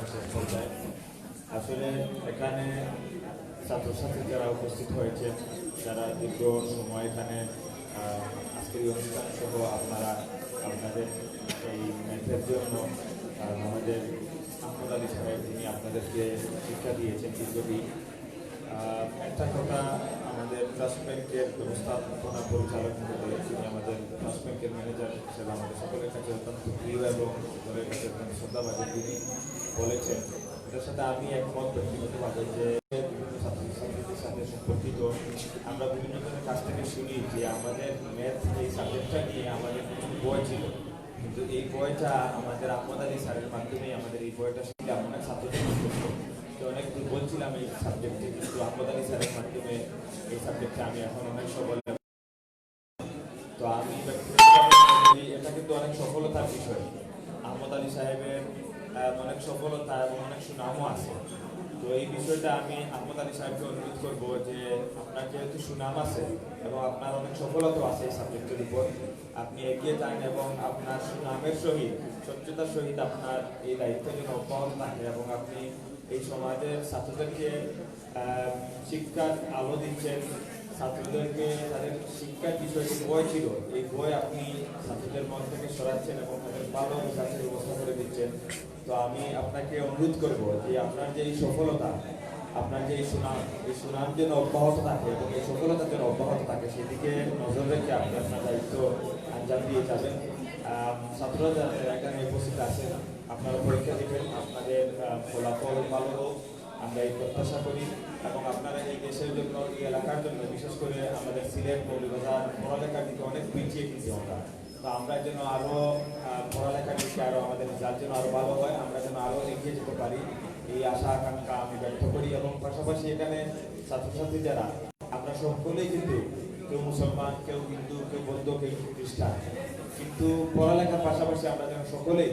অনুষ্ঠান শেষ পর্যায়ে। আসলে এখানে ছাত্রছাত্রী যারা উপস্থিত হয়েছে, যারা দীর্ঘ সময় এখানে আজকের এই অনুষ্ঠান সহ আপনারা আপনাদের এই ম্যাথের জন্য আমাদের আহমদ আলী সাহেব যিনি আপনাদেরকে শিক্ষা দিয়েছেন দীর্ঘদিন। একটা কথা, আমাদের ট্রাস্ট ব্যাংকের ব্যবস্থাপনা পরিচালক মহোদয়, তিনি আমাদের ট্রাস্ট ব্যাংকের ম্যানেজার হিসেবে আমাদের সকলের কাছে অত্যন্ত প্রিয় এবং সকলের কাছে অত্যন্ত শ্রদ্ধাভাজন তিনি বলেছেন। এটার সাথে আমি একমত ব্যক্তিগতভাবে যে বিভিন্ন ছাত্রছাত্রীদের সাথে সম্পর্কিত আমরা বিভিন্ন জনের কাছ থেকে শুনি যে আমাদের ম্যাথ এই সাবজেক্টটা নিয়ে আমাদের কিছু বই ছিল, কিন্তু এই বইটা আমাদের আহমদ আলী স্যারের মাধ্যমে আমাদের এই বইটা শিখে অনেক ছাত্রছাত্রী অনেক দুর্বল ছিলাম এই সাবজেক্টে, কিন্তু আহমদ আলী স্যারের মাধ্যমে এই সাবজেক্টে আমি এখন অনেক সবল। তো আমি এটা কিন্তু অনেক সফলতার বিষয়। আহমদ আলী সাহেবের অনেক সফলতা এবং অনেক সুনামও আছে। তো এই বিষয়টা আমি আহমদ আলী সাহেবকে অনুরোধ করবো যে আপনার যেহেতু সুনাম আছে এবং আপনার অনেক সফলতা আছে এই সাবজেক্টের উপর, আপনি এগিয়ে যান এবং আপনার সুনামের সহিত স্বচ্ছতার সহিত আপনার এই দায়িত্ব যেন অব্যাহত থাকে এবং আপনি এই সমাজের ছাত্রদেরকে শিক্ষার আলো দিচ্ছেন, ছাত্রদেরকে তাদের শিক্ষার বিষয় যে বই ছিল এই বই আপনি ছাত্রদের মন থেকে সরাচ্ছেন এবং তাদের ভালো কাজের ব্যবস্থা করে দিচ্ছেন। তো আমি আপনাকে অনুরোধ করব যে আপনার যে এই সফলতা, আপনার যে এই সুনাম যেন অব্যাহত থাকে এবং এই সফলতা যেন অব্যাহত থাকে সেদিকে নজর রেখে আপনি আপনার দায়িত্ব আঞ্জাম দিয়ে যাবেন। ছাত্ররা যারা এখানে উপস্থিত আছেন, আপনারা পরীক্ষা দেবেন, আপনাদের ফলাফল ভালো হোক আমরা এই প্রত্যাশা করি এবং আপনারা এই দেশের জন্য, এই এলাকার জন্য, বিশেষ করে আমাদের সিলেট মৌলভীবাজার পড়ালেখার দিকে অনেক পিছিয়ে কিন্তু তো আমরা যেন আরও পড়ালেখার দিকে আরও আমাদের রেজাল্ট যেন আরও ভালো হয়, আমরা যেন আরও এগিয়ে যেতে পারি এই আশা আকাঙ্ক্ষা আমি ব্যক্ত করি। এবং পাশাপাশি এখানে ছাত্রছাত্রী যারা আমরা সকলেই কিন্তু কেউ মুসলমান, কেউ হিন্দু, কেউ বৌদ্ধ, কেউ খ্রিস্টান, কিন্তু পড়ালেখার পাশাপাশি আমরা যেন সকলেই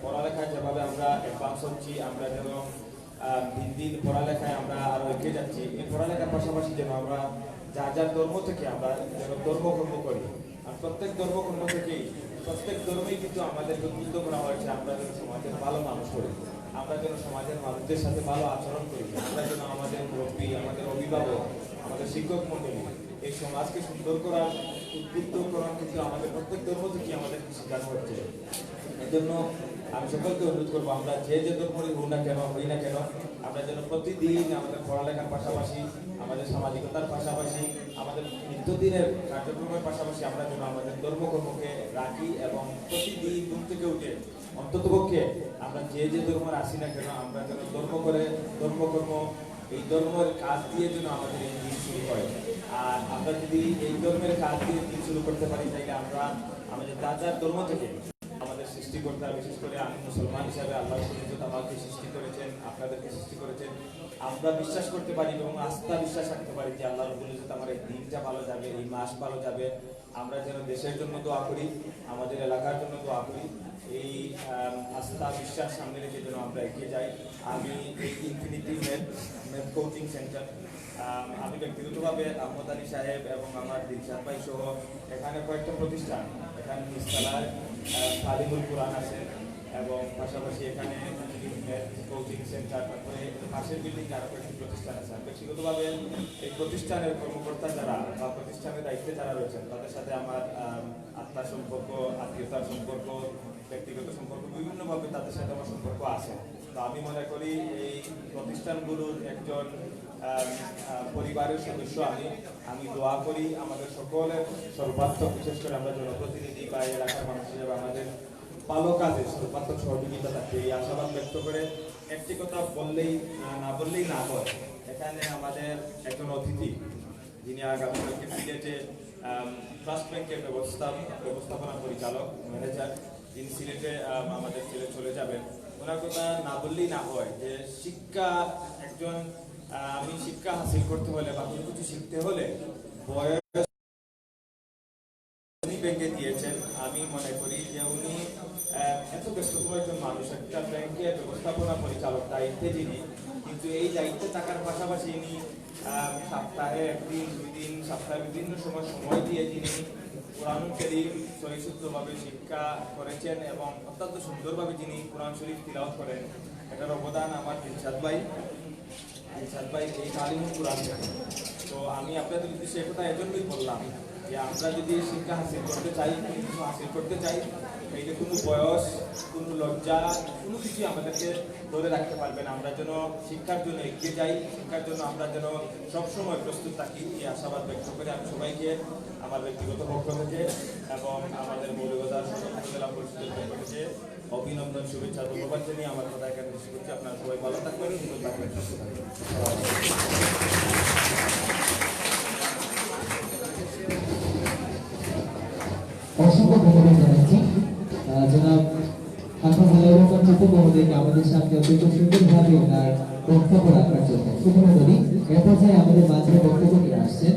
পড়ালেখায় যেভাবে আমরা অ্যাডভান্স হচ্ছি, আমরা যেন দিন দিন পড়ালেখায় আমরা আরো এগিয়ে যাচ্ছি, এই পড়ালেখার পাশাপাশি যেন আমরা যার যার ধর্ম থেকে আমরা যেন ধর্মকর্ম করি। আর প্রত্যেক ধর্মকর্ম থেকেই প্রত্যেক ধর্মেই কিন্তু আমাদের উদ্বুদ্ধ করা হয়েছে আমরা যেন সমাজের ভালো মানুষ করি, আমরা যেন সমাজের মানুষদের সাথে ভালো আচরণ করি, আমরা যেন আমাদের মুরব্বী, আমাদের অভিভাবক, আমাদের শিক্ষক মন্ডলী এই সমাজকে সুন্দর করার উদ্বুদ্ধ করার কিন্তু আমাদের প্রত্যেক ধর্ম থেকে আমাদের শেখানো হচ্ছে। এজন্য আমি সকলকে অনুরোধ করবো, আমরা যে যে ধর্মই হই না কেন আমরা যেন প্রতিদিন আমাদের পড়ালেখার পাশাপাশি, আমাদের সামাজিকতার পাশাপাশি, আমাদের নিত্যদিনের কার্যক্রমের পাশাপাশি আমরা যেন আমাদের ধর্মকর্মকে রাখি এবং প্রতিদিন ঘুম থেকে উঠে অন্ততপক্ষে আমরা যে যে ধর্মের আসি না কেন আমরা যেন ধর্মকর্ম এই ধর্মের কাজ দিয়ে যেন আমাদের এই দিন শুরু হয়। আর আমরা যদি এই ধর্মের কাজ দিয়ে দিন শুরু করতে পারি তাহলে আমরা আমাদের যার ধর্ম থেকে আমাদের সৃষ্টিকর্তা, বিশেষ করে আমি মুসলমান হিসাবে আল্লাহ আমাকে সৃষ্টি করেছেন, আপনাদেরকে সৃষ্টি করেছেন, আমরা বিশ্বাস করতে পারি এবং আস্থা বিশ্বাস রাখতে পারি যে আল্লাহ রাব্বুল ইজ্জত আমার এই দিনটা ভালো যাবে, এই মাস ভালো যাবে। আমরা যেন দেশের জন্য দোয়া করি, আমাদের এলাকার জন্য দোয়া করি, এই আস্থা বিশ্বাস সামনে রেখে যেন আমরা এগিয়ে যাই। আমি এই ইনফিনিটি ম্যাথ কোচিং সেন্টার, আমি ব্যক্তিগতভাবে আহমদ আলী সাহেব এবং আমার দিলশাদ ভাই সহ এখানে কয়েকটা প্রতিষ্ঠান, এখানে নিস্তালায় তালিমুল কোরআন আছে এবং পাশাপাশি এখানে কোচিং সেন্টার, তারপরে পাশের বিল্ডিং আরও কয়েকটি প্রতিষ্ঠান আছে। ব্যক্তিগতভাবে এই প্রতিষ্ঠানের কর্মকর্তা যারা বা প্রতিষ্ঠানের দায়িত্বে যারা রয়েছেন তাদের সাথে আমার আত্মার সম্পর্ক, আত্মীয়তার সম্পর্ক, ব্যক্তিগত সম্পর্ক, বিভিন্নভাবে তাদের সাথে আমার সম্পর্ক আছে। তো আমি মনে করি এই প্রতিষ্ঠানগুলোর একজন পরিবারের সদস্য আমি দোয়া করি আমাদের সকলের সর্বাত্মক, বিশেষ করে আমরা জনপ্রতিনিধি বা এলাকার মানুষ হিসেবে আমাদের ভালো কাজে সর্বাত্মক সহযোগিতা থাকবে এই আশাবাদ ব্যক্ত করে একটি কথা না বললেই না হয়। এখানে আমাদের একজন অতিথি যিনি আগামীকালকে সিলেটে ট্রাস্ট ব্যাংকের ব্যবস্থাপনা পরিচালক ম্যানেজার, যিনি সিলেটে আমাদের সিলেট চলে যাবেন, ওনার কথা না বললেই না হয় যে শিক্ষা একজন আমি শিক্ষা হাসিল করতে হলে বা কোনো কিছু শিখতে হলে বয়স ব্যাংকে দিয়েছেন। আমি মনে করি যে উনি এত ব্যস্ততম একজন মানুষ, একটা ব্যাংকের ব্যবস্থাপনা পরিচালক দায়িত্বে যিনি, কিন্তু এই দায়িত্বে থাকার পাশাপাশি ইনি সপ্তাহে একদিন দুই দিন, সপ্তাহে বিভিন্ন সময় দিয়ে যিনি কোরআন শরীফ সহিষ্ণুভাবে শিক্ষা করেছেন এবং অত্যন্ত সুন্দরভাবে যিনি কোরআন শরীফ তিলাওয়াত করেন এটার অবদান আমার দিলশাদ ভাই এই তালিমুল কোরআন থেকে। তো আমি আপনাদের উদ্দেশ্যে একথা এজন্যই বললাম যে আমরা যদি শিক্ষা হাসিল করতে চাই, কিছু হাসিল করতে চাই, এইটা কোনো বয়স, কোনো লজ্জা, কোনো কিছুই আমাদেরকে ধরে রাখতে পারবে না। আমরা যেন শিক্ষার জন্য এগিয়ে যাই, শিক্ষার জন্য আমরা যেন সবসময় প্রস্তুত থাকি, এই আশাবাদ ব্যক্ত করে আমি সবাইকে আমার ব্যক্তিগত পক্ষ থেকে এবং আমাদের মৌলবাজার জেলা পরিষদের পক্ষ থেকে অভিনন্দন, শুভেচ্ছা, ধন্যবাদ জানিয়ে আমার কথা এখানে শেষ করছি। আপনারা সবাই ভালো থাকবেন, সুন্দর থাকবেন, সুস্থ থাকবেন। অসংখ্য ধন্যবাদ জানাচ্ছি জনাব হাসান আলী চিপু মহোদয়কে আমাদের সামনে অত্যন্ত সুন্দরভাবে ওনার বক্তব্য রাখার জন্য। শুভমন্ডলী, এ পর্যায়ে আমাদের মাঝে বক্তব্য নিয়ে আসছেন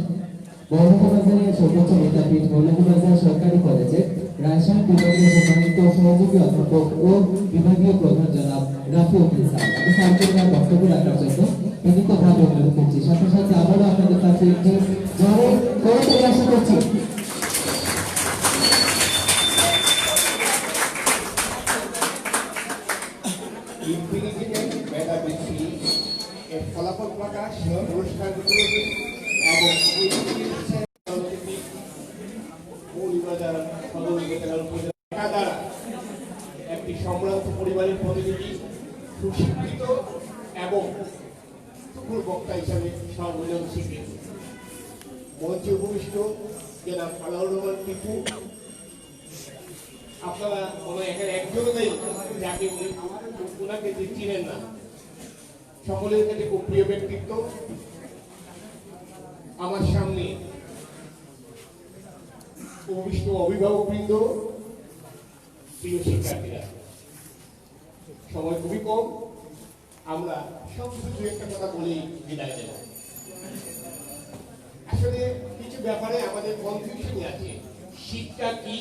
মৌলভীবাজারের সর্বোচ্চ বিদ্যাপীঠ মৌলভীবাজার সরকারি কলেজের রাসায়ন বিভাগের সম্মানিত সহযোগী অধ্যাপক ও বিভাগীয় প্রধান জনাব রাফিউল ইসলাম। আমি স্যারকে ওনার বক্তব্য রাখার জন্য বিনীতভাবে অনুরোধ করছি। সাথে সাথে আবারও আপনাদের কাছে একটি জোরে করতে আশা করছি। ফলাফল প্রকাশ, পুরস্কার বিতরণী এবং মৌলভীবাজার সদর উপজেলা দ্বারা একটি সম্ভ্রান্ত পরিবারের প্রতিনিধি, সুশিক্ষিত এবং তুখুর বক্তা হিসাবে সর্বজন স্বীকৃত মঞ্চে উপবিষ্ট জনাব আলাউর রহমান টিপু। আপনারা মনে হয় এখানে একজনও নেই যাকে ওনাকে যে চিনেন না। সকলের কাছে খুব প্রিয় ব্যক্তিত্ব। আমার সামনে উপবিষ্ট অভিভাবকবৃন্দ, প্রিয় শিক্ষার্থীরা, সময় খুবই কম, আমরা সংক্ষিপ্ত দু একটা কথা বলেই বিদায় দেব। আসলে কিছু ব্যাপারে আমাদের কনফিউশন আছে। শিক্ষা কি,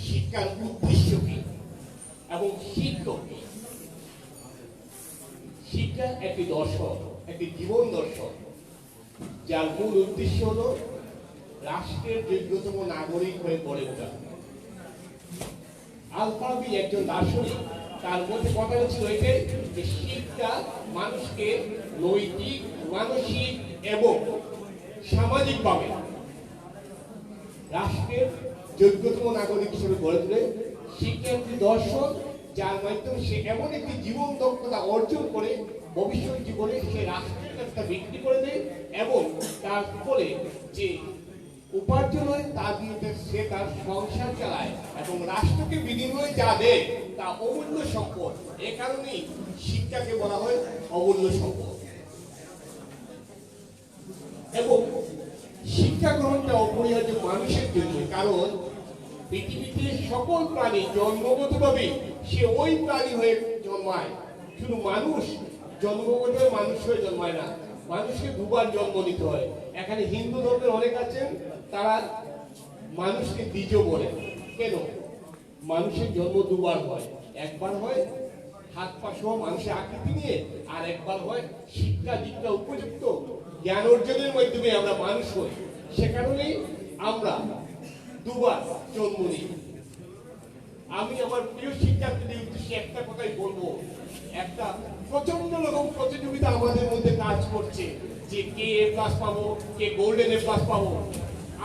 শিক্ষার উদ্দেশ্য কি এবং শিক্ষক কি। শিক্ষা একটি দর্শন, একটি জীবন দর্শন, যার মূল উদ্দেশ্য হল রাষ্ট্রের যোগ্যতম নাগরিক হয়ে গড়ে ওঠা। আল-ফারাবী একজন দার্শনিক, তার মধ্যে কথাটা ছিল এটাই যে শিক্ষা মানুষকে নৈতিক, মানসিক এবং সামাজিকভাবে রাষ্ট্রের যোগ্যতম নাগরিক হিসেবে গড়ে তোলে। শিক্ষা একটি দর্শন যার মাধ্যমে সে এমন একটি জীবন দক্ষতা অর্জন করে ভবিষ্যৎ জীবনে সে রাষ্ট্রের কাছে বিক্রি করে দেয় এবং তার ফলে যে উপার্জন হয় তা দিয়ে সে তার সংসার চালায় এবং রাষ্ট্রকে বিনিময়ে যা দেয় তা অমূল্য সম্পদ। এ কারণেই শিক্ষাকে বলা হয় অমূল্য সম্পদ। এবং শিক্ষা গ্রহণটা অপরিহার্য মানুষের জন্য, কারণ পৃথিবীতে সকল প্রাণী জন্মগতভাবে সে ওই প্রাণী হয়ে জন্মায়। শুধু মানুষ জন্মগত মানুষ হয়ে জন্মায় না, মানুষকে দুবার জন্ম নিতে হয়। এখানে হিন্দু ধর্মের অনেক আছেন, তারা মানুষকে দ্বিজ বলে। কেন? মানুষের জন্ম দুবার হয়, একবার হয় হাত পা সহ মানুষের আকৃতি নিয়ে, আর একবার হয় শিক্ষা দীক্ষা উপযুক্ত জ্ঞান অর্জনের মাধ্যমে আমরা মানুষ হই। সে কারণেই আমরা দুবার জন্ম নিই। আমি আমার প্রিয় শিক্ষার্থীদের উদ্দেশ্যে একটা কথাই বলবো, একটা প্রচন্ড রকম প্রতিযোগিতা আমাদের মধ্যে কাজ করছে যে কে এ প্লাস পাবো, কে গোল্ডেন এ প্লাস পাবো।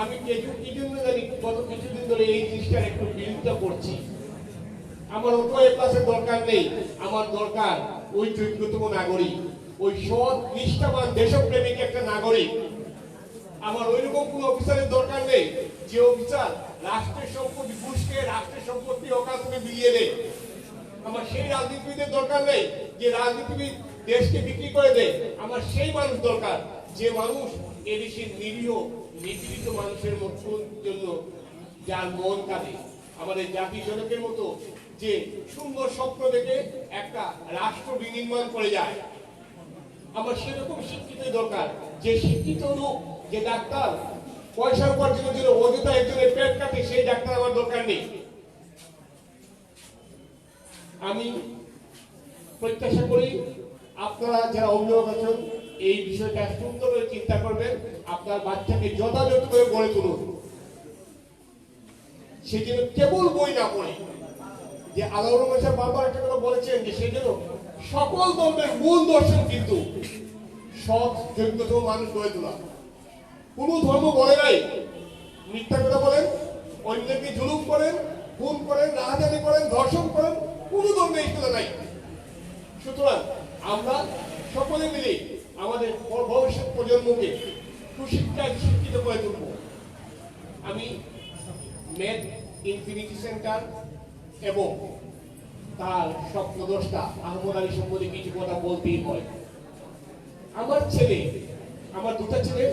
আমি কি জন্য জানি গত কিছুদিন ধরে এই জিনিসটার একটু বিরোধিতা করছি। আমার অত এ প্লাসের দরকার নেই, আমার দরকার ওই যোগ্যতম নাগরিক, ওই সৎ নিষ্ঠাবান দেশপ্রেমিক একটা নাগরিক। আমার ওইরকম কোন অফিসারের দরকার নেই যে অফিসার রাষ্ট্রের সম্পত্তি ঘুষকে রাষ্ট্রের সম্পত্তি অকাতরে বিলিয়ে দেয়। আমার সেই রাজনীতিবিদের দরকার নেই যে রাজনীতিবিদ দেশকে বিক্রি করে দেয়। আমার সেই মানুষ দরকার যে মানুষ এদেশের নিরীহ নিপীড়িত মানুষের জন্য যার মন কাঁদে। আমাদের জাতি জনকের মতো যে সুন্দর স্বপ্ন দেখে একটা রাষ্ট্র বিনির্মাণ করে যায়। আমার সেরকম শিক্ষিত দরকার, যে শিক্ষিত লোক, যে ডাক্তার পয়সা উপার্জনের জন্য অযথা একজনের পেট কাটে, সেই ডাক্তার আমার দরকার নেই। আমি প্রত্যাশা করি আপনারা যারা অভিভাবক আছেন এই বিষয়টা সুন্দরভাবে চিন্তা করবেন, আপনার বাচ্চাকে যথাযথ করে গড়ে তুলুন। সে যেন কেবল বই না পড়ে, যে আলাউর রহমান সাহেব বারবার একটা কথা বলেছেন যে সে যেন সকল ধর্মের মূল দর্শন কিন্তু সৎ যোগ্যতম মানুষ গড়ে তোলা। কোন ধর্ম বলে নাই মিথ্যা কথা বলেন, অন্যকে জুলুম করেন, খুন করেন, রাহাজানি করেন, ধর্ষণ করেন, কোন ধর্মে এগুলো নাই। সুতরাং আমরা সকলে মিলে আমাদের ভবিষ্যৎ প্রজন্মকে সুশিক্ষায় শিক্ষিত করে তুলব। আমি ম্যাথ ইনফিনিটি সেন্টার এবং তার স্বপ্নদ্রষ্টা আহমদ আলী সম্বন্ধে কিছু কথা বলতেই হয়। আমার ছেলে, আমার দুটো ছেলে,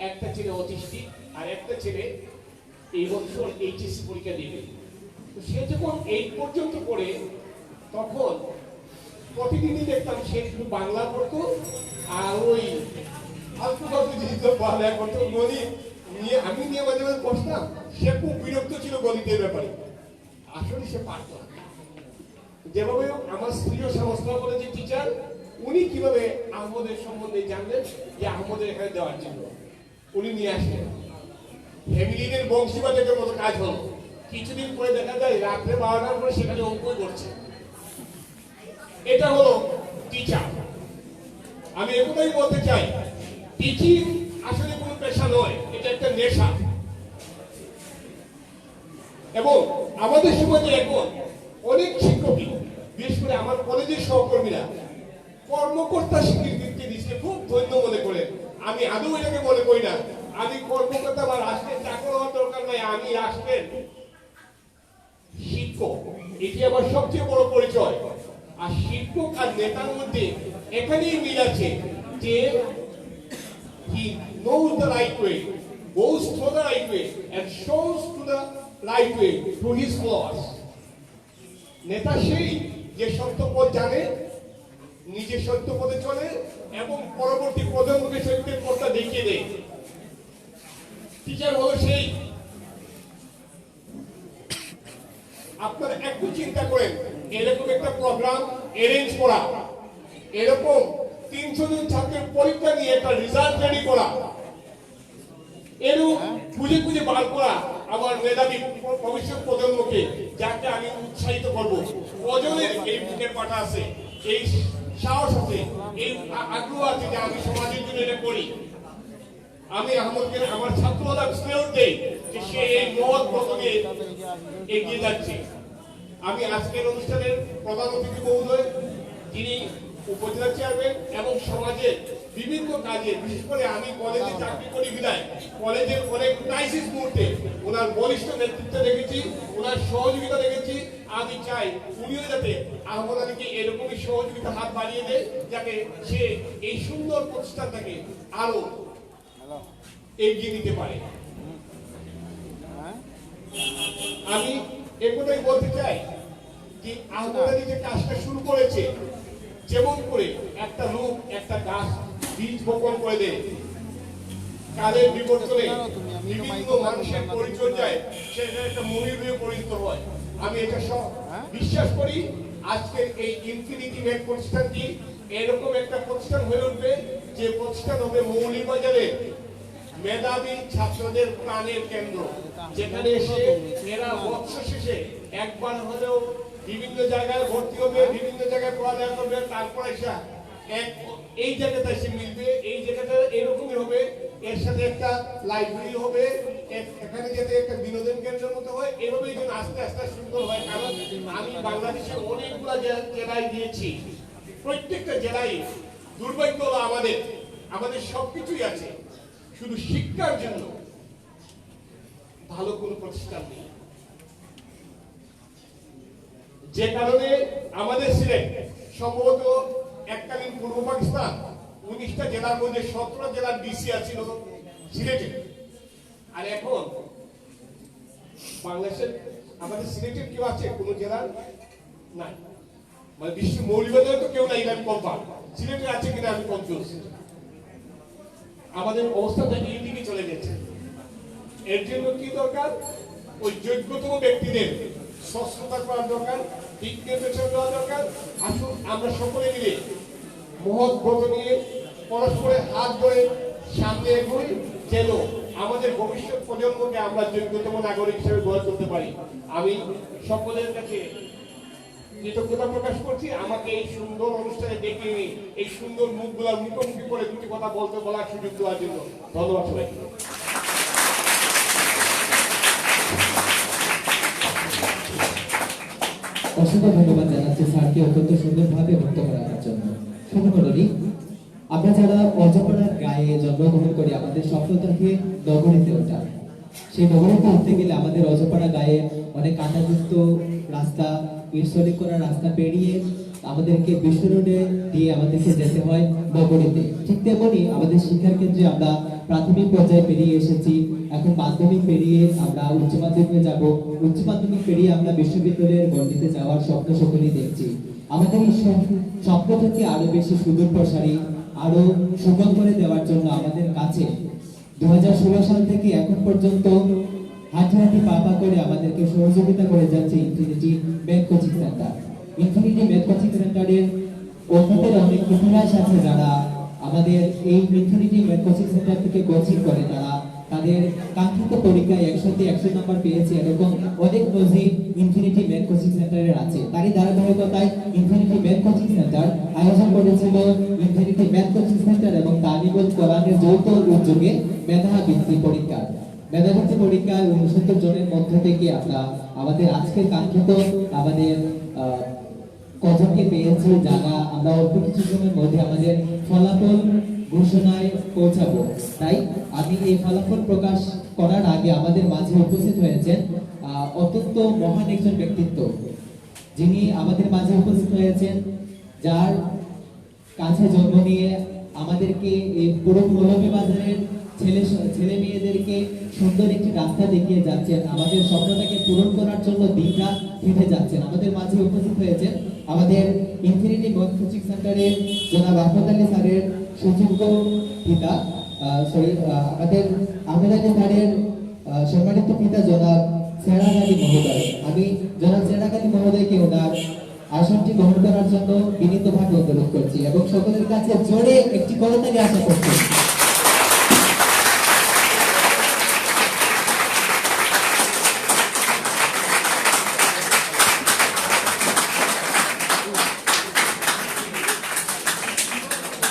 একটা ছেলে অটিস্টিক আর একটা ছেলে এই বছর এইচএসসি পরীক্ষা দেবে। তো সে যখন 8 পর্যন্ত পড়ে তখন প্রতিদিনই দেখতাম সে শুধু বাংলা পড়তো আর ওই ফালতু ফালতু জিনিস বাংলা করতো। গণিত নিয়ে আমি নিয়ে মাঝে মাঝে বসতাম, সে খুব বিরক্ত ছিল গণিতের ব্যাপারে। আসলে সে পারত না। যেভাবে আমার স্ত্রীয় সংস্থা কলেজের টিচার, উনি কিভাবে আহমদের সম্বন্ধে জানলেন যে আহমদের এখানে দেওয়ার জন্য উনি নিয়ে আসলেন। ফ্যামিলিদের বংশীবাদের মতো কাজ হলো। কিছুদিন পরে দেখা যায় রাত্রে 12টার পরে সেখানে অঙ্কই করছে। এটা হলো টিচার। আমি একটাই বলতে চাই, টিচিং আসলে কোনো পেশা নয়, এটা একটা নেশা। এবং আমাদের সমাজে এখন অনেক শিক্ষকই, বিশেষ করে আমার কলেজের সহকর্মীরা কর্মকর্তা স্বীকৃতি দিচ্ছে, খুব ধন্য মনে করে। আমি আদৌ এটাকে মনে করি না। আমি কর্মকর্তা বা রাষ্ট্রের চাকর হওয়ার দরকার নাই, আমি রাষ্ট্রের শিক্ষক। এটি আমার সবচেয়ে বড় পরিচয়। আর শিক্ষক আর নেতার মধ্যে এখানেই মিল আছে যে he knows the right way, goes through the right way and shows to the right way to his followers. নেতা সেই যে সত্য পথ জানে, নিজে সত্য পথে চলে এবং পরবর্তী প্রজন্মকে সত্যের পথটা দেখিয়ে দেয়। টিচার হলো সেই। আপনারা একটু চিন্তা করেন, এরকম একটা প্রোগ্রাম অ্যারেঞ্জ করা, এরকম 300 জন ছাত্রের পরীক্ষা নিয়ে একটা রেজাল্ট রেডি করা, এরকম খুঁজে খুঁজে বার করা আমার মেধাবী ভবিষ্যৎ প্রজন্মকে, যাকে আমি উৎসাহিত করব। প্রজন্মের এই বুকের পাটা আছে, এই সাহস আছে, এই আগ্রহ আছে যে আমি সমাজের জন্য এটা করি। আমি আহমদকে আমার ছাত্ররা স্নেহ দেই যে সে এই মহৎ পথে এগিয়ে যাচ্ছে। আমি আজকের অনুষ্ঠানের প্রধান অতিথি মহোদয়, যিনি উপজেলা চেয়ারম্যান এবং সমাজের বিভিন্ন কাজে, বিশেষ করে আমি কলেজে চাকরি করি বিদায় কলেজের অনেক ক্রাইসিস মুহূর্তে ওনার বলিষ্ঠ নেতৃত্ব দেখেছি, ওনার সহযোগিতা দেখেছি। আমি চাই উনিও যাতে আহমদ আলীকে এরকমই সহযোগিতা হাত বাড়িয়ে দেয়, যাতে সে এই সুন্দর প্রতিষ্ঠানটাকে আরো এগিয়ে নিতে পারে। আমি একটাই বলতে চাই যে আহমদ আলী যে কাজটা শুরু করেছে, যেমন করে একটা লোক একটা গাছ বীজ বপন করে দেয়, কালের বিবর্তনে বিভিন্ন মানুষের পরিচর্যায় সেটা একটা মনির হয়ে পরিণত হয়। আমি এটা সব বিশ্বাস করি। আজকের এই ইনফিনিটি ম্যাথ প্রতিষ্ঠানটি এরকম একটা প্রতিষ্ঠান হয়ে উঠবে, যে প্রতিষ্ঠান হবে মৌলভীবাজারে মেধাবী ছাত্রদের প্রাণের কেন্দ্র, যেখানে এসে এরা বছর শেষে একবার হলেও বিভিন্ন জায়গায় ভর্তি হবে, বিভিন্ন জায়গায় পড়ালেখা করবে, তারপরে এই জায়গাটা এসে মিলবে। এই জায়গাটা এরকমই হবে, এর সাথে একটা লাইব্রেরি হবে, এখানে যাতে একটা বিনোদন কেন্দ্রের মতো হয়। এভাবেই যেন আস্তে আস্তে সুন্দর হয়। কারণ আমি বাংলাদেশের অনেকগুলো জেলায় গিয়েছি, প্রত্যেকটা জেলায় দুর্ভাগ্য হলো আমাদের সবকিছুই আছে, শুধু শিক্ষার জন্য ভালো কোনো প্রতিষ্ঠান নেই। যে কারণে আমাদের সিলেট সম্ভবত এককালীন পূর্ব পাকিস্তান 19টা জেলার মধ্যে 17 জেলার ডিসি আছিল সিলেটে। আর এখন বাংলাদেশের আমাদের সিলেটের কেউ আছে কোন জেলার নাই, মানে বিশ্ব মৌলভীবাজারে তো কেউ নাই, আমি কনফার্ম। সিলেটে আছে কিনা আমি কনফিউজ। আমাদের অবস্থাটা এই দিকে চলে গেছে। এর জন্য কি দরকার? ওই যোগ্যতম ব্যক্তিদের সচেতনতা করা দরকার, বিজ্ঞান পেছনে দেওয়া দরকার। আসুন আমরা সকলে মিলে মহৎ ব্রত নিয়ে পরস্পরের হাত ধরে সামনে এগোই, যেন আমাদের ভবিষ্যৎ প্রজন্মকে আমরা যোগ্যতম নাগরিক হিসেবে গড়ে তুলতে পারি। আমি সকলের কাছে কৃতজ্ঞতা প্রকাশ করছি আমাকে এই সুন্দর অনুষ্ঠানে ডেকে এনে এই সুন্দর মুখগুলার মুখোমুখি করে দুটি কথা বলার সুযোগ দেওয়ার জন্য ধন্যবাদ সবাইকে। অসংখ্য ধন্যবাদ জানাচ্ছি স্যারকে অত্যন্ত সুন্দরভাবে বক্তব্য রাখার জন্য। শুভমণ্ডলী, আমরা যারা অজপাড়ার গায়ে জন্মগ্রহণ করি আমাদের স্বপ্ন থাকে নগরীতে ওঠা। সেই নগরীতে উঠতে গেলে আমাদের অজপাড়া গায়ে অনেক কাঁটাযুক্ত রাস্তা, ইটসলিং করা রাস্তা পেরিয়ে আমাদেরকে বিশ্ব রোডে দিয়ে আমাদেরকে যেতে হয় নগরীতে। ঠিক তেমনি আমাদের শিক্ষার ক্ষেত্রে আমরা প্রাথমিক পর্যায়ে পেরিয়ে এসেছি, এখন মাধ্যমিক পেরিয়ে আমরা উচ্চ মাধ্যমিকে যাব, উচ্চ মাধ্যমিক পেরিয়ে আমরা বিশ্ববিদ্যালয়ের গণ্ডিতে যাওয়ার স্বপ্ন সকলেই দেখছি। আমাদের এই স্বপ্নটাকে আরো বেশি সুদূর প্রসারী, আরো সুগম করে দেওয়ার জন্য আমাদের কাছে 2016 সাল থেকে এখন পর্যন্ত হাঁটি হাঁটি পা পা করে আমাদেরকে সহযোগিতা করে যাচ্ছে infinity math coaching centre. Infinity math coaching সেন্টারের অন্যদের অনেক ইতিহাস আছে, যারা আমাদের এই ইনফিনিটি ম্যাথ কোচিং সেন্টার থেকে কোচিং করে তারা তাদের কাঙ্ক্ষিত পরীক্ষায় 100তে 100 নাম্বার পেয়েছে। এরকম অনেক নজির ইনফিনিটি ম্যাথ কোচিং সেন্টারের আছে। তারই ধারাবাহিকতায় ইনফিনিটি ম্যাথ কোচিং সেন্টার আয়োজন করেছিল ইনফিনিটি ম্যাথ কোচিং সেন্টার এবং তালিবুল কোরআনের যৌথ উদ্যোগে মেধাবৃত্তি পরীক্ষা। মেধাবৃত্তি পরীক্ষায় 69 জনের মধ্য থেকে আমরা আমাদের আজকের কাঙ্ক্ষিত আমাদের কজনকে পেয়েছি, যারা আমরা অল্প কিছু সময়ের মধ্যে আমাদের ফলাফল ঘোষণায় পৌঁছাবো। তাই আমি এই ফলাফল প্রকাশ করার আগে আমাদের মাঝে উপস্থিত হয়েছেন অত্যন্ত মহান একজন ব্যক্তিত্ব, যিনি আমাদের মাঝে উপস্থিত হয়েছেন, যার কাছে জন্ম নিয়ে আমাদেরকে এই পুরো মৌলভীবাজারের ছেলে মেয়েদেরকে সুন্দর একটি রাস্তা দেখিয়ে যাচ্ছেন, আমাদের স্বপ্নটাকে পূরণ করার জন্য দিনরাত হেঁটে যাচ্ছেন। আমাদের মাঝে উপস্থিত হয়েছেন আমাদের ইনফিনিটি ম্যাথ কোচিং সেন্টারের জনাব আহমদ আলী স্যারের সুযোগ্য পিতা, আমাদের আহমদ আলী স্যারের সম্মানিত পিতা জনাব সেরাগ আলী মহোদয়। আমি জনাব সেরাগ আলী মহোদয়কে ওনার আসনটি গ্রহণ করার জন্য বিনীতভাবে অনুরোধ করছি এবং সকলের কাছে জোরে একটি করতালি আশা করছি।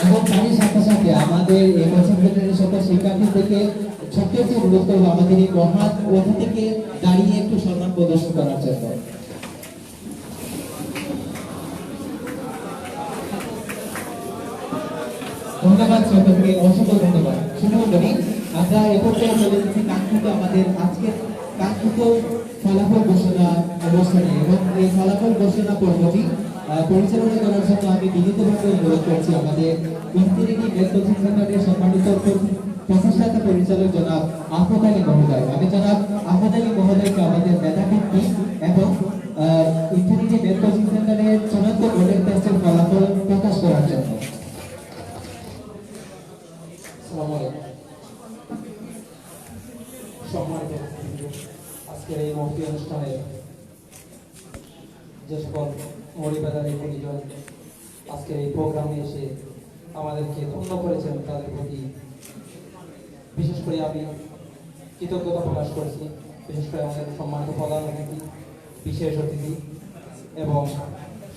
এবং তারই সাথে সাথে আমাদের এই কোচিং সেন্টারের সকল শিক্ষার্থীদেরকে ছোট্ট একটু অনুরোধ করবো আমাদের এই মহান অতিথিকে দাঁড়িয়ে একটু সম্মান প্রদর্শন করার জন্য। ধন্যবাদ সকলকে, অসংখ্য ধন্যবাদ। শুভমণ্ডলী, আমরা এ পর্যায়ে চলে এসেছি কাঙ্ক্ষিত আমাদের আজকের কাঙ্ক্ষিত ফলাফল ঘোষণা অনুষ্ঠানে এবং এই ফলাফল ঘোষণা পর্বটি পরিচালনা করার জন্য আমি বিনীতভাবে অনুরোধ করছি আমাদের ইনফিনিটি ম্যাথ কোচিং সেন্টারের সম্মানিত প্রতিষ্ঠাতা পরিচালক জনাব আহমদ আলী মহোদয়। আমি জনাব আহমদ আলী মহোদয়কে আমাদের মেধাবৃত্তি এবং ইনফিনিটি ম্যাথ কোচিং সেন্টারের চূড়ান্ত মডেল টেস্টের ফলাফল প্রকাশ করার জন্য। সম্মানিত আজকের এই মহতি অনুষ্ঠানে যে সকল মৌলভীবাজারের পরিজন আজকের এই প্রোগ্রামে এসে আমাদেরকে ধন্য করেছেন, তাদের প্রতি বিশেষ করে আমি কৃতজ্ঞতা প্রকাশ করছি। বিশেষ করে আমাদের সম্মানিত প্রধান অতিথি, বিশেষ অতিথি এবং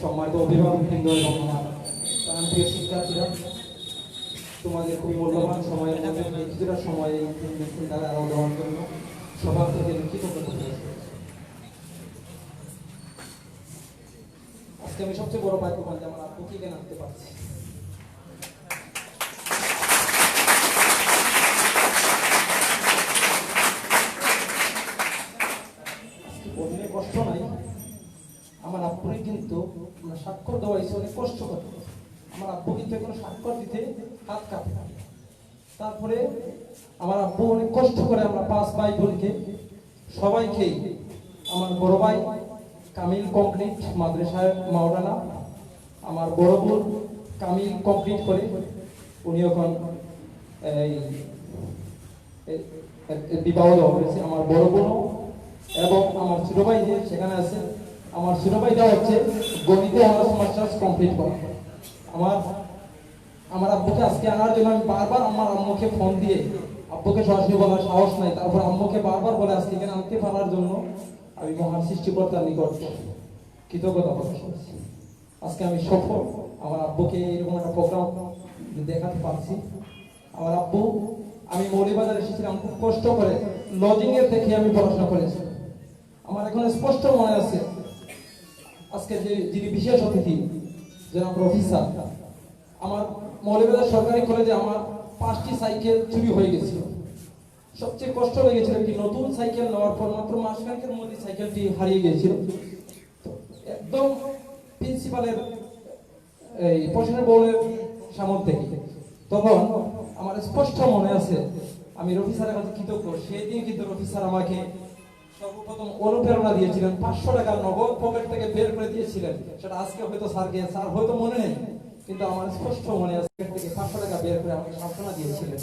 সম্মানিত অভিভাবকবৃন্দ এবং আমার প্রিয় শিক্ষার্থীরা, তোমাদের খুব মূল্যবান সময়ের মধ্যে কিছুটা সময় এই চিন্তাধারা আরো দেওয়ার জন্য সবার থেকে কৃতজ্ঞতা প্রকাশ করছি। আজকে আমি সবচেয়ে বড় ভাগ্যবান যে আমার আব্বুকে এখানে আনতে পারছি। আজকে কষ্ট নাই, আমার আব্বুরে কিন্তু স্বাক্ষর দেওয়া হয়েছে অনেক কষ্ট করতে। আমার আব্বু কিন্তু এখন স্বাক্ষর দিতে হাত কাঁপে। তারপরে আমার আব্বু অনেক কষ্ট করে আমরা 5 ভাই বোনকে সবাইকে, আমার বড় ভাই কামিল কমপ্লিট মাদ্রাসায় মাওলানা, আমার বড় বোন কামিল কমপ্লিট করে উনি এখন বিবাহ দেওয়া হয়েছে। আমার বড় বোনও এবং আমার ছোট ভাই যে সেখানে আছে, আমার ছোট ভাইটা হচ্ছে গণিতে অনার্স মাস্টার্স কমপ্লিট করে। আমার আব্বুকে আজকে আনার জন্য আমি বারবার আমার আম্মুকে ফোন দিয়ে, আব্বুকে সরাসরি বলার সাহস নাই, তারপর আম্মুকে বারবার বলে আজকে এখানে আনতে পারার জন্য আমি মহান সৃষ্টিকর্তার নিকট কৃতজ্ঞতা প্রকাশ করছি। আজকে আমি সফল, আমার আব্বুকে এরকম একটা প্রোগ্রাম দেখাতে পারছি। আমার আব্বু, আমি মৌলভীবাজার এসেছিলাম খুব কষ্ট করে, লজিং এর দেখে আমি পড়াশোনা করেছি। আমার এখন স্পষ্ট মনে আছে, আজকে যিনি বিশেষ অতিথি জনাব রফি স্যার, আমার মৌলভীবাজার সরকারি কলেজে আমার 5টি সাইকেল চুরি হয়ে গেছিল। সবচেয়ে কষ্ট লেগেছিল কি, নতুন সাইকেল নেওয়ার পর মাত্র মাসখানেকের মধ্যে সাইকেলটি হারিয়ে গিয়েছিল। একদম প্রিন্সিপালের এই প্রশ্নের বোর্ডের সামনে থেকে। তখন আমার স্পষ্ট মনে আছে, আমি রফি স্যারের কাছে কৃতজ্ঞ। সেই দিন কিন্তু রফি স্যার আমাকে সর্বপ্রথম অনুপ্রেরণা দিয়েছিলেন, 500 টাকা নগদ পকেট থেকে বের করে দিয়েছিলেন। সেটা আজকে হয়তো স্যার হয়তো মনে নেই, কিন্তু আমার স্পষ্ট মনে আছে, থেকে 500 টাকা বের করে আমাকে সান্ত্বনা দিয়েছিলেন।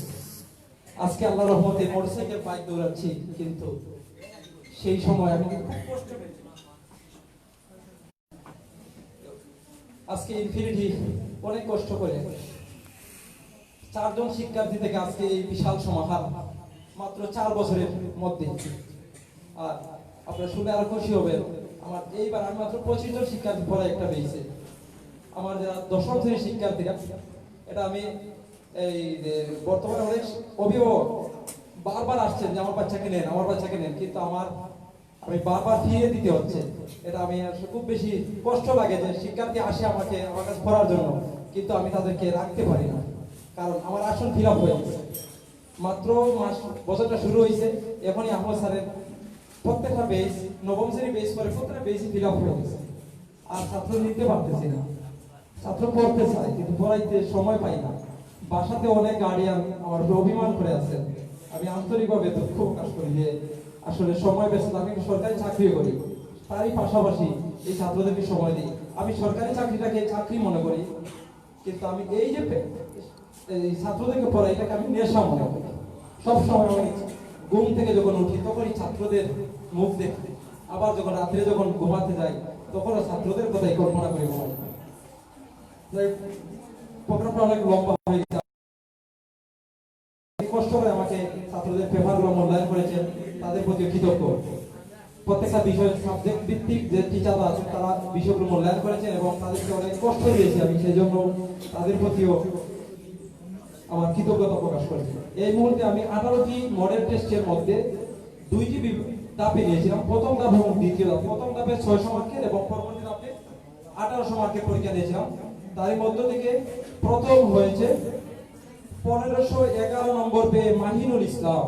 আজকে আল্লাহর রহমতে মোটরসাইকেল বাইক দৌড়াচ্ছি, কিন্তু সেই সময় আমি খুব কষ্ট পেয়েছি। আজকে ইনফিনিটি অনেক কষ্ট করে 4 জন শিক্ষার্থী থেকে আজকে এই বিশাল সমাহার মাত্র 4 বছরের মধ্যে। আর আপনারা শুনে আরো খুশি হবেন, আমার এইবার আমি মাত্র 25 জন শিক্ষার্থী পরে একটা পেয়েছে। আমার যারা 10ম শ্রেণীর শিক্ষার্থীরা, এটা আমি এই বর্তমানে অনেক অভিভাবক বারবার আসছেন যে আমার বাচ্চাকে নেন, আমার বাচ্চাকে নেন, কিন্তু আমি বারবার ফিরিয়ে দিতে হচ্ছে। এটা আমি খুব বেশি কষ্ট লাগে যে শিক্ষার্থী আসে আমার কাছে পড়ার জন্য, কিন্তু আমি তাদেরকে রাখতে পারি না, কারণ আমার আসন ফিল আপ হয়ে গেছে। মাত্র বছরটা শুরু হয়েছে, এখনই আহমদ স্যারের প্রত্যেকটা বেস, 9ম শ্রেণী বেস করে প্রত্যেকটা বেসই ফিল আপ হয়ে গেছে। আর ছাত্র নিতে পারতেছি না, ছাত্র পড়তে চায় কিন্তু পড়াইতে সময় পাই না। বাসাতে অনেক গার্ডিয়ান আমার উপর অভিমান করে আছেন। আমি আন্তরিকভাবে দুঃখ প্রকাশ করি যে আসলে সময় বেঁচে, আমি সরকারি চাকরি করি, তারই পাশাপাশি এই ছাত্রদেরকে সময় দিই। আমি সরকারি চাকরিটাকে চাকরি মনে করি, কিন্তু আমি এই যে এই ছাত্রদেরকে পড়াই, এটাকে আমি নেশা মনে করি। সবসময় আমি ঘুম থেকে যখন উঠি তখনই ছাত্রদের মুখ দেখতে, আবার যখন রাত্রে যখন ঘুমাতে যাই তখনও ছাত্রদের কথাই কল্পনা করে ঘুমাই। প্রোগ্রামটা অনেক লম্বা হয়ে গেছে। কষ্ট করে আমাকে ছাত্রদের পেপারগুলো মূল্যায়ন করেছেন, তাদের প্রতি কৃতজ্ঞ। প্রত্যেকটা বিষয় সাবজেক্ট ভিত্তিক যে টিচার আছে তারা বিষয়গুলো মূল্যায়ন করেছেন এবং তাদেরকে অনেক কষ্ট দিয়েছি আমি, সেই জন্য তাদের প্রতিও আমার কৃতজ্ঞতা প্রকাশ করেছি। এই মুহূর্তে আমি 18টি মডেল টেস্টের মধ্যে 2টি ধাপে নিয়েছিলাম, প্রথম ধাপ এবং দ্বিতীয় ধাপ। প্রথম ধাপে 600 মার্কের এবং পরবর্তী ধাপে 1800 মার্কের পরীক্ষা দিয়েছিলাম। তারই মধ্য থেকে প্রথম হয়েছে 1511 নম্বর পেয়ে মাহিনুল ইসলাম,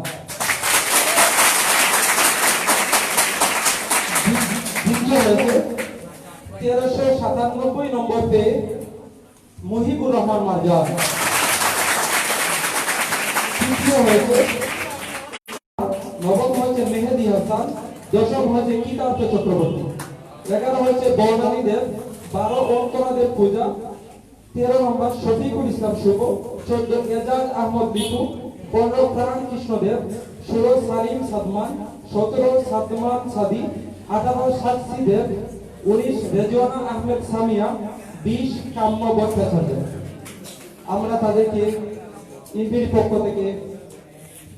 দ্বিতীয় হয়েছে 1397 নম্বর পেয়ে মুহিবুর রহমান মারজান, তৃতীয় হয়েছে, নবম হয়েছে মেহেদি হাসান, 10ম হয়েছে কিতাব চক্রবর্তী, 11 হয়েছে বর্ণালী দেব, 12 অঙ্কনা দেব পূজা, 13 নম্বর শফিকুল ইসলাম শুভ, 14 এজাজ আহমদ বিপু, 15 প্রাণ কৃষ্ণ দেব, 16 সালিম সাদমান, 17 সাদমান সাদি, 18 সাদসি দেব, 19 রেজওয়ানা আহমেদ সামিয়া, 20 কাম্য ভট্টাচার্য। আমরা তাদেরকে ইনফির পক্ষ থেকে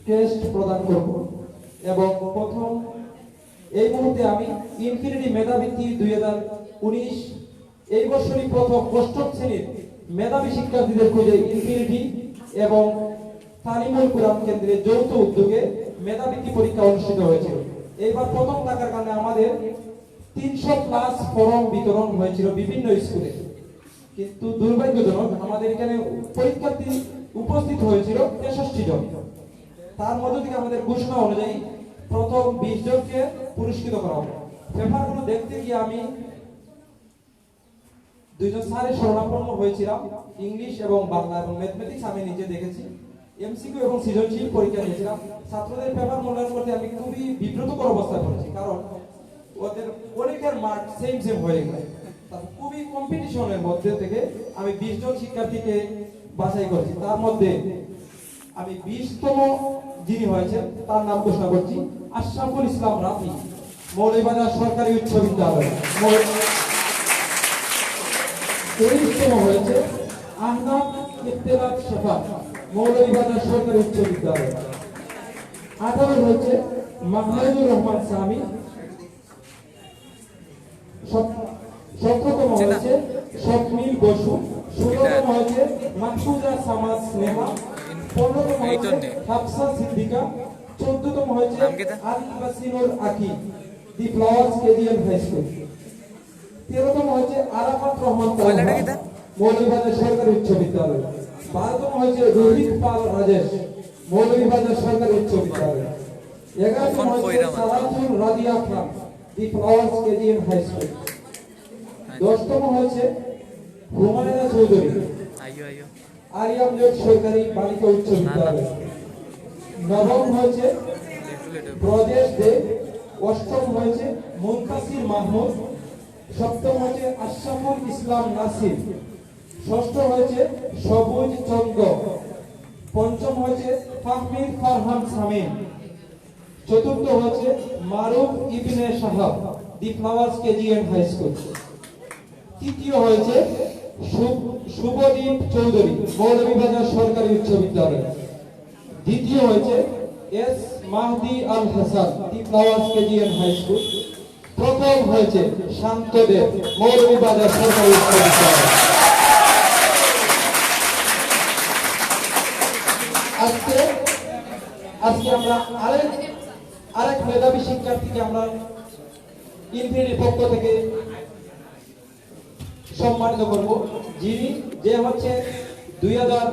টেস্ট প্রদান করব এবং প্রথম এই মুহূর্তে আমি ইনফিনিটি মেধাবৃত্তি 2019 এই বছরই প্রথম 8ম শ্রেণীর মেধাবী শিক্ষার্থীদের খুঁজে ইনফিনিটি এবং তালিমুল কুরআন কেন্দ্রে যৌথ উদ্যোগে মেধাবৃত্তি পরীক্ষা অনুষ্ঠিত হয়েছিল। এইবার প্রথম থাকার কারণে আমাদের 300+ ফর্ম বিতরণ হয়েছিল বিভিন্ন স্কুলে, কিন্তু দুর্ভাগ্যজনক আমাদের এখানে পরীক্ষার্থী উপস্থিত হয়েছিল 63 জন। তার মধ্য থেকে আমাদের ঘোষণা অনুযায়ী প্রথম 20 জনকে পুরস্কৃত করা হবে। পেপারগুলো দেখতে গিয়ে আমি 2 জন স্যারের শরণাপন্ন হয়েছিলাম, ইংলিশ এবং বাংলা এবং ম্যাথমেটিক্স আমি নিজে দেখেছি। এমসিকিউ এবং সৃজনশীল পরীক্ষা দিয়েছিলাম। ছাত্রদের পেপার মূল্যায়ন করতে আমি খুবই বিব্রতকর অবস্থায় পড়েছি, কারণ ওদের অনেকের মার্ক সেম হয়ে গেছে। খুবই কম্পিটিশনের মধ্যে থেকে আমি 20 জন শিক্ষার্থীকে বাছাই করেছি। তার মধ্যে আমি 20তম যিনি হয়েছেন তার নাম ঘোষণা করছি, আশরাফুল ইসলাম রাফি, মৌলভীবাজার সরকারি উচ্চ বিদ্যালয়। 23তম হয়েছে আহনাফ ইফতেখার শেফাত, মৌলভীবাজার সরকারি উচ্চ বিদ্যালয়। 18 হয়েছে মাহমুদুর রহমান সামি, 17তম হয়েছে স্বপ্নীল বসু, 16তম হয়েছে মাহফুজা সামাদ স্নেহা, 15তম হয়েছে হাফসা সিদ্দিকা, 14তম হয়েছে আলবাসিনুর আকি, দি ফ্লাওয়ার্স কেজিএম হাই স্কুল, 13তম হয়েছে আরাফাত রহমান তালহা, মৌলভীবাজার সরকারি উচ্চ বিদ্যালয়, 12তম হয়েছে রোহিত পাল রাজেশ, মৌলভীবাজার সরকারি উচ্চ বিদ্যালয়, 11তম হয়েছে সালাতুল রাদিয়া খান, দি ফ্লাওয়ার্স কেজিএম হাই স্কুল, 10তম হয়েছে হুমায়ুনা চৌধুরী, আরিয়ামজোট সরকারি বালিকা উচ্চ বিদ্যালয়, 9ম হয়েছে ব্রজেশ দে, 8ম হয়েছে মুনতাসির মাহমুদ, 7ম হয়েছে আশরাফুল ইসলাম নাসির, 6ষ্ঠ হয়েছে সবুজ চন্দ্র, 5ম হয়েছে ফাহমিদ ফারহান সামিন, 4র্থ হয়েছে মারুফ ইবনে সাহাব, দি ফ্লাওয়ার্স কেজিএম হাই স্কুল, 3য় হয়েছে শুভদীপ চৌধুরী, মৌলভীবাজার সরকারি উচ্চ বিদ্যালয়, 2য় হয়েছে এস মাহদি আল হাসান, দি ফ্লাওয়ার্স কেজিএম হাই স্কুল, 1ম হয়েছে শান্তদেব, মৌলভীবাজার সরকারি উচ্চ বিদ্যালয়। আজকে আমরা আরেক মেধাবী শিক্ষার্থীকে আমরা ইনফিনিটির পক্ষ থেকে সম্মানিত করব, যে হচ্ছে 2000